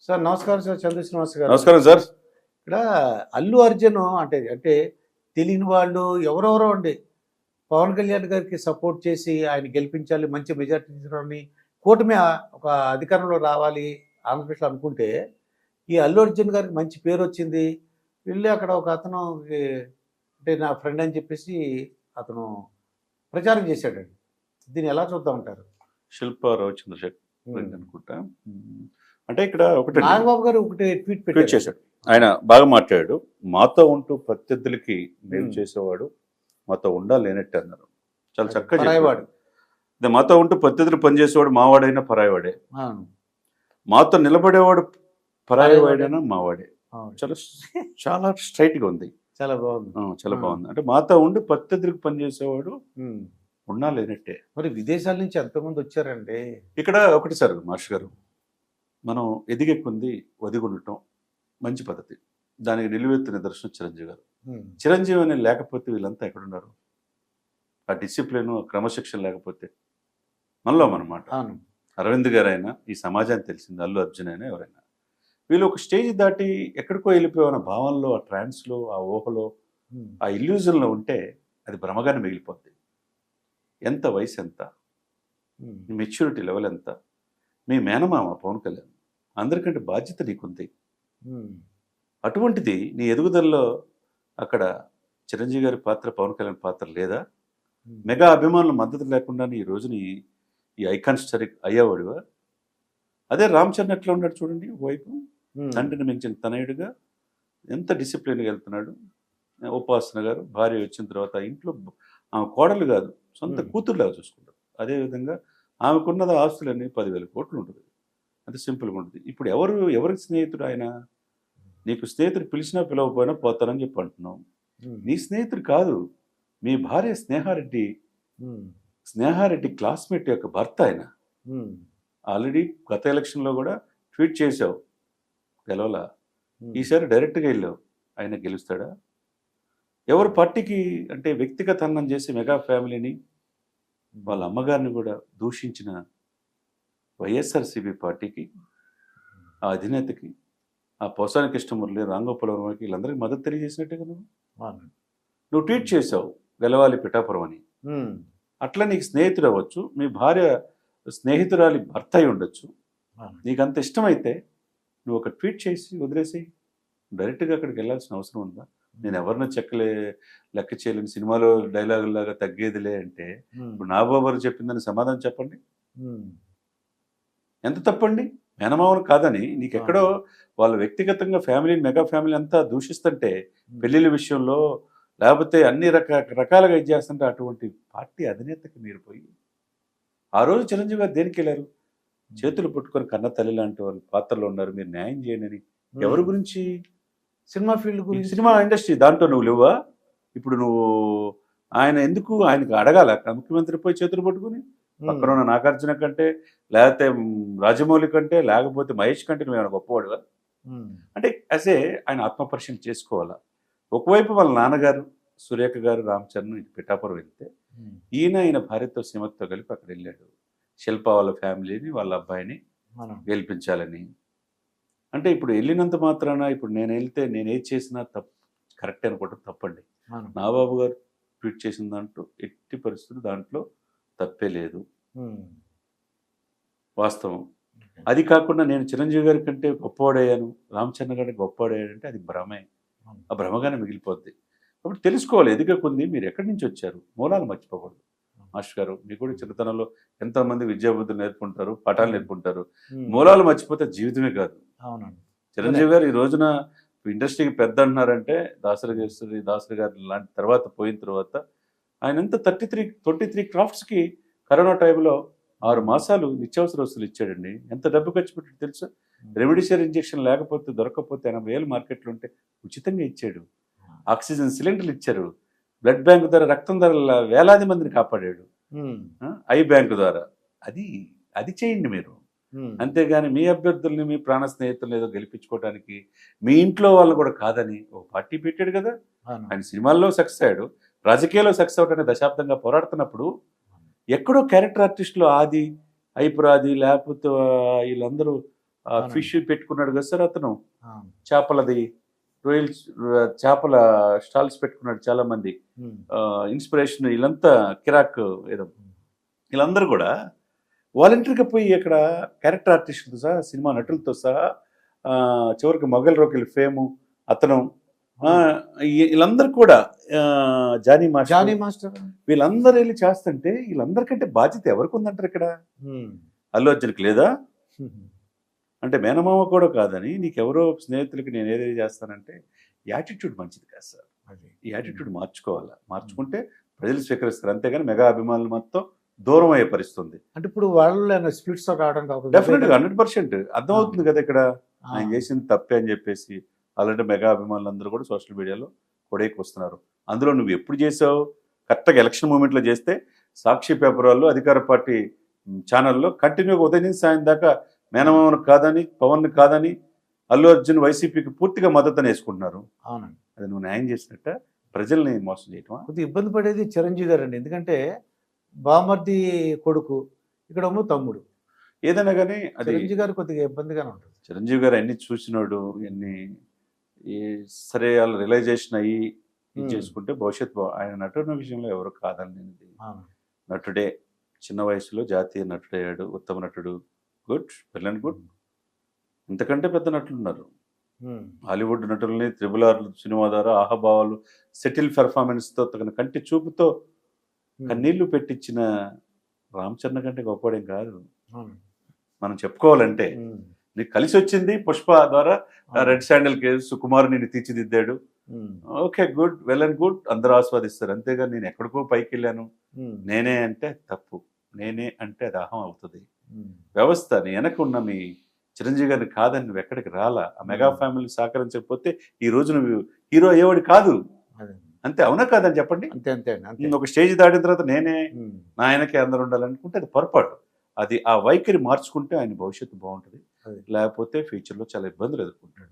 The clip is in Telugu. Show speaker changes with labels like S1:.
S1: సార్ నమస్కారం సార్. చంద్ర శ్రీనివాస్ గారు.
S2: నమస్కారం సార్.
S1: ఇక్కడ అల్లు అర్జున్ అంటే తెలియని వాళ్ళు ఎవరెవరో అండి పవన్ కళ్యాణ్ గారికి సపోర్ట్ చేసి ఆయన గెలిపించాలి, మంచి మెజార్టీ తీసుకురావాలని, కూటమి ఒక అధికారంలో రావాలి ఆంధ్రప్రదేశ్లో అనుకుంటే, ఈ అల్లు అర్జున్ గారికి మంచి పేరు వచ్చింది. వెళ్ళి అక్కడ ఒక అతను అంటే నా ఫ్రెండ్ అని చెప్పేసి అతను ప్రచారం చేశాడండి. దీన్ని ఎలా చూద్దాం అంటారు?
S2: శిల్పారావు చంద్రశేఖర్ అనుకుంటా. అంటే ఇక్కడ ఒకటి
S1: నాగబాబు గారు ఒకటి ట్వీట్
S2: చేశాడు. ఆయన బాగా మాట్లాడాడు. మాతో ఉంటూ ప్రత్యర్థులకి మేలు చేసేవాడు మాతో ఉండాలి లేనట్టు అన్నారు. చాలా చక్కగా
S1: చెప్పాడు.
S2: మాతో ఉంటూ ప్రత్యర్థులు పనిచేసేవాడు మావాడైనా పరాయవాడే, మాతో నిలబడేవాడు పరాయవాడైనా మావాడే. చాలా చాలా స్ట్రైట్ గా ఉంది.
S1: చాలా బాగుంది.
S2: చాలా బాగుంది. అంటే మాతో ఉండి ప్రత్యర్థులకు పనిచేసేవాడు ఉన్నా లేనట్టే.
S1: మరి విదేశాల నుంచి ఎంతమంది వచ్చారండి
S2: ఇక్కడ. ఒకటి సార్ మాస్టర్ గారు, మనం ఎదిగే కొంది ఒదిగుండటం మంచి పద్ధతి. దానికి నిలువెత్తు నిదర్శనం చిరంజీవి గారు. చిరంజీవి అని లేకపోతే వీళ్ళంతా ఎక్కడున్నారు? ఆ డిసిప్లిన్, క్రమశిక్షణ లేకపోతే మనలో మనమాట. అరవింద్ గారు అయినా, ఈ సమాజానికి తెలిసింది అల్లు అర్జున్ అయినా, ఎవరైనా వీళ్ళు ఒక స్టేజ్ దాటి ఎక్కడికో వెళ్ళిపోయిన భావనలో, ఆ ట్రాన్స్లో, ఆ ఊహలో, ఆ ఇల్యూజన్లో ఉంటే అది భ్రమగానే మిగిలిపోద్ది. ఎంత వయసు ఎంత, మెచ్యూరిటీ లెవెల్ ఎంత, మీ మేనమామ పవన్ కళ్యాణ్, అందరికంటే బాధ్యత నీకుంది. అటువంటిది నీ ఎదుగుదలలో అక్కడ చిరంజీవి గారి పాత్ర, పవన్ కళ్యాణ్ పాత్ర లేదా? మెగా అభిమానుల మద్దతు లేకుండా ఈ రోజుని ఈ ఐకాన్ స్టార్ అయ్యేవాడువా? అదే రామ్ చరణ్ ఎట్లా ఉన్నాడు చూడండి. ఒకవైపు తండ్రిని మించిన తనయుడిగా ఎంత డిసిప్లిన్గా వెళ్తున్నాడు. ఉపాసన గారు భార్య వచ్చిన తర్వాత ఇంట్లో ఆమె కోడలు కాదు, సొంత కూతురులాగా చూసుకుంటారు. అదేవిధంగా ఆమెకున్నది ఆస్తులన్నీ 10,000 కోట్లు ఉంటుంది. అంత సింపుల్గా ఉంటుంది. ఇప్పుడు ఎవరికి స్నేహితుడు ఆయన? నీకు స్నేహితుడు పిలిచినా పిలవకపోయినా పోతానని చెప్పి అంటున్నావు. నీ స్నేహితుడు కాదు, మీ భార్య స్నేహారెడ్డి క్లాస్మేట్ యొక్క భర్త ఆయన. ఆల్రెడీ గత ఎలక్షన్లో కూడా ట్వీట్ చేసావు, గెలవలా. ఈసారి డైరెక్ట్గా వెళ్ళావు, ఆయన గెలుస్తాడా? ఎవరు పార్టీకి అంటే వ్యక్తిగత అన్నం చేసి మెగా ఫ్యామిలీని, వాళ్ళ అమ్మగారిని కూడా దూషించిన వైఎస్ఆర్సీపీ పార్టీకి, ఆ అధినేతకి, ఆ పోసాని కృష్ణమురళి, రాంగోపాలవరంకి, వీళ్ళందరికీ మద్దతు తెలియజేసినట్టే కదా నువ్వు ట్వీట్ చేసావు, గెలవాలి పిఠాపురం అని. అట్లా నీకు స్నేహితుడు అవ్వచ్చు, మీ భార్య స్నేహితురాలి భర్త అయి ఉండొచ్చు. నీకు అంత ఇష్టమైతే నువ్వు ఒక ట్వీట్ చేసి వదిలేసి డైరెక్ట్గా అక్కడికి వెళ్ళాల్సిన అవసరం ఉందా? నేను ఎవరినో లెక్క చేయలేని, సినిమాలో డైలాగులాగా తగ్గేదిలే అంటే ఇప్పుడు నాగబాబు చెప్పిందని సమాధానం చెప్పండి. ఎంత తప్పండి? మేనమామను కాదని నీకు ఎక్కడో వాళ్ళ వ్యక్తిగతంగా ఫ్యామిలీ, మెగా ఫ్యామిలీ అంతా దూషిస్తుంటే, పెళ్లిళ్ళ విషయంలో లేకపోతే అన్ని రకాలుగా ఇది చేస్తుంటే, అటువంటి పార్టీ అధినేతకి మీరు పోయి ఆ రోజు చిరంజీవి గారు దేనికి వెళ్ళారు? చేతులు పట్టుకొని కన్న తల్లి లాంటి వాళ్ళు పాత్రలో ఉన్నారు, మీరు న్యాయం చేయండి అని. ఎవరి గురించి?
S1: సినిమా ఫీల్డ్ గురించి,
S2: సినిమా ఇండస్ట్రీ. దాంట్లో నువ్వు లేవా? ఇప్పుడు నువ్వు ఆయనకు అడగాల ముఖ్యమంత్రి పోయి చేతులు పట్టుకుని, పక్కన ఉన్న నాగార్జున కంటే, లేకపోతే రాజమౌళి కంటే, లేకపోతే మహేష్ కంటే నువ్వు గొప్పవాడుగా? అంటే అసే ఆయన ఆత్మపరిశీలన చేసుకోవాలా. ఒకవైపు వాళ్ళ నాన్నగారు సురేఖ గారు, రామ్ చరణ్ పిఠాపురం వెళ్తే, ఈయన భార్యతో శ్రీమతితో కలిపి అక్కడ వెళ్ళాడు. శిల్ప వాళ్ళ ఫ్యామిలీని, వాళ్ళ అబ్బాయిని గెలిపించాలని. అంటే ఇప్పుడు వెళ్ళినంత మాత్రాన ఇప్పుడు నేను వెళ్తే నేను ఏది చేసినా తప్పు, కరెక్ట్ అనుకోవటం తప్పండి. నాగబాబు గారు ట్వీట్ చేసిన దాంట్లో ఎట్టి పరిస్థితులు దాంట్లో తప్పే లేదు, వాస్తవం. అది కాకుండా నేను చిరంజీవి గారి కంటే గొప్పవాడయ్యాను, రామ్ చరణ్ గారి గొప్పవాడయ్యాడంటే అది భ్రమే. ఆ భ్రమగానే మిగిలిపోద్ది. కాబట్టి తెలుసుకోవాలి, ఎదిగే కొంది మీరు ఎక్కడి నుంచి వచ్చారు, మూలాలు మర్చిపోకూడదు. మాస్టర్ గారు, మీకు కూడా చిన్నతనంలో ఎంతోమంది విద్యాబుద్ధులు నేర్పుకుంటారు, పాఠాలు నేర్పుకుంటారు. మూలాలు మర్చిపోతే జీవితమే కాదు.
S1: అవునండి.
S2: చిరంజీవి గారు ఈ రోజున ఇండస్ట్రీకి పెద్ద అంటున్నారంటే దాసరి గారు లాంటి తర్వాత పోయిన తర్వాత ఆయన ఎంత 23 క్రాఫ్ట్స్కి కరోనా టైంలో 6 మాసాలు నిత్యావసర వస్తువులు ఇచ్చాడండి. ఎంత డబ్బు ఖర్చు పెట్టి తెలుసా? రెమిడిసివిర్ ఇంజెక్షన్ లేకపోతే దొరకకపోతే 80,000 మార్కెట్లో ఉంటే ఉచితంగా ఇచ్చాడు. ఆక్సిజన్ సిలిండర్లు ఇచ్చారు. బ్లడ్ బ్యాంక్ ద్వారా, రక్తం ద్వారా వేలాది మందిని కాపాడాడు. ఐ బ్యాంకు ద్వారా. అది చేయండి మీరు. అంతేగాని మీ అభ్యర్థుల్ని, మీ ప్రాణ స్నేహితులను ఏదో గెలిపించుకోవడానికి మీ ఇంట్లో వాళ్ళు కూడా కాదని ఒక పార్టీ పెట్టాడు కదా. ఆయన సినిమాల్లో సక్సెస్ అయ్యాడు, రాజకీయాల్లో సక్సెస్ అవడానికి దశాబ్దంగా పోరాడుతున్నప్పుడు ఎక్కడో క్యారెక్టర్ ఆర్టిస్టులు ఆది, ఐపురాది, లేకపోతే వీళ్ళందరూ ఆ
S1: అవునండి.
S2: ఫిష్ పెట్టుకున్నాడు కదా సార్ అతను,
S1: అవును.
S2: చేపలది రొయ్యల్ చేపల స్టాల్స్ పెట్టుకున్నాడు చాలా మంది.
S1: ఉమ్.
S2: ఇన్స్పిరేషన్ వీళ్ళంతా కిరాక్ ఏదో వీళ్ళందరూ కూడా వాలంటరీగా పోయి అక్కడ క్యారెక్టర్ ఆర్టిస్టులతో సహా సినిమా నటులతో సహా ఆ, చివరికి మొగల్ రోకిల్ ఫేము అతను ఆ, వీళ్ళందరూ కూడా ఆ, జానీ మాస్టర్
S1: జానీ మాస్టర్.
S2: వీళ్ళందరూ వెళ్ళి చేస్తుంటే వీళ్ళందరికంటే బాధ్యత ఎవరికి ఉందంటారు ఇక్కడ?
S1: ఉమ్.
S2: అల్లు అర్జున్కి లేదా?
S1: ఉమ్.
S2: అంటే మేనమామ కూడా కాదని నీకెవరో స్నేహితులకి నేను ఏదైతే చేస్తానంటే యాటిట్యూడ్ మంచిది కాదు సార్.
S1: అది.
S2: ఈ యాటిట్యూడ్ మార్చుకోవాలా, మార్చుకుంటే ప్రజలు స్వీకరిస్తారు, అంతేగాని మెగా అభిమానులు మొత్తం దూరం అయ్యే పరిస్థితుంది.
S1: అంటే ఇప్పుడు వాళ్ళు స్ప్లిట్స్ రావడానికి అవకాశం
S2: డెఫినెట్గా 100% అర్థమవుతుంది కదా ఇక్కడ
S1: ఆ.
S2: ఆయన చేసింది తప్పే అని చెప్పేసి. అలాంటి మెగా అభిమానులు కూడా సోషల్ మీడియాలో కొడేకి వస్తున్నారు. అందులో నువ్వు ఎప్పుడు చేసావు? కరెక్ట్గా ఎలక్షన్ మూమెంట్లో చేస్తే సాక్షి పేపర్ వాళ్ళు అధికార పార్టీ ఛానల్లో కంటిన్యూగా ఉదయం నుంచి సాయం దాకా మేనమామను కాదని, పవన్ కాదని, అల్లు అర్జున్ వైసీపీకి పూర్తిగా మద్దతుని వేసుకుంటున్నారు.
S1: అవునండి.
S2: అది నువ్వు న్యాయం చేసినట్ట? ప్రజల్ని మోసం చేయటమా?
S1: కొద్దిగా ఇబ్బంది పడేది చిరంజీవి గారు అండి. ఎందుకంటే బామర్ది కొడుకు, ఇక్కడేమో తమ్ముడు.
S2: ఏదైనా కానీ అది
S1: చిరంజీవి గారు కొద్దిగా ఇబ్బందిగానే ఉంటుంది.
S2: చిరంజీవి గారు అన్ని చూసినాడు, ఎన్ని సరే వాళ్ళు రియలైజేషన్ అయ్యి ఇది చేసుకుంటే భవిష్యత్తు ఆయన నటున్న విషయంలో ఎవరు కాదని
S1: అవును.
S2: నటుడే, చిన్న వయసులో జాతీయ నటుడయ్యాడు, ఉత్తమ నటుడు, గుడ్, వెల్ అండ్ గుడ్. ఇంతకంటే పెద్ద నటులు ఉన్నారు.
S1: ఉమ్.
S2: హాలీవుడ్ నటుల్ని త్రిబుల్ ఆర్ సినిమా ద్వారా ఆహాభావాలు సెటిల్ పెర్ఫార్మెన్స్తో తగిన కంటి చూపుతో కన్నీళ్లు పెట్టించిన రామ్ చరణ్ కంటే గొప్పవాడేం కాదు
S1: అవును.
S2: మనం చెప్పుకోవాలంటే.
S1: ఉమ్.
S2: నీకు కలిసి వచ్చింది పుష్ప ద్వారా, రెడ్ శాండిల్ కేసు సుకుమార్ నిన్ను తీర్చిదిద్దాడు.
S1: Um.
S2: Okay, good, well and good, అందరూ ఆస్వాదిస్తారు. అంతేగాని నేను ఎక్కడికో పైకి వెళ్ళాను
S1: ఉమ్.
S2: నేనే అంటే తప్పు. నేనే అంటే అది అహం అవుతుంది.
S1: ఉమ్.
S2: వ్యవస్థ నీ వెనక ఉన్న మీ చిరంజీవి గారిని కాదని నువ్వు ఎక్కడికి రాలా. ఆ మెగా ఫ్యామిలీ సహకరించకపోతే ఈ రోజు నువ్వు హీరో అయ్యేవాడు కాదు.
S1: అదే.
S2: అంతే, అవునా కాదని చెప్పండి.
S1: అంతే అంతే అండి. అంతే.
S2: ఒక స్టేజ్ దాటిన తర్వాత నేనే
S1: ఉమ్.
S2: నా ఆయనకే అందరు ఉండాలనుకుంటే అది పొరపాటు. అది ఆ వైఖరి మార్చుకుంటే ఆయన భవిష్యత్తు బాగుంటుంది.
S1: అదే.
S2: లేకపోతే ఫ్యూచర్లో చాలా ఇబ్బందులు ఎదుర్కొంటాడు.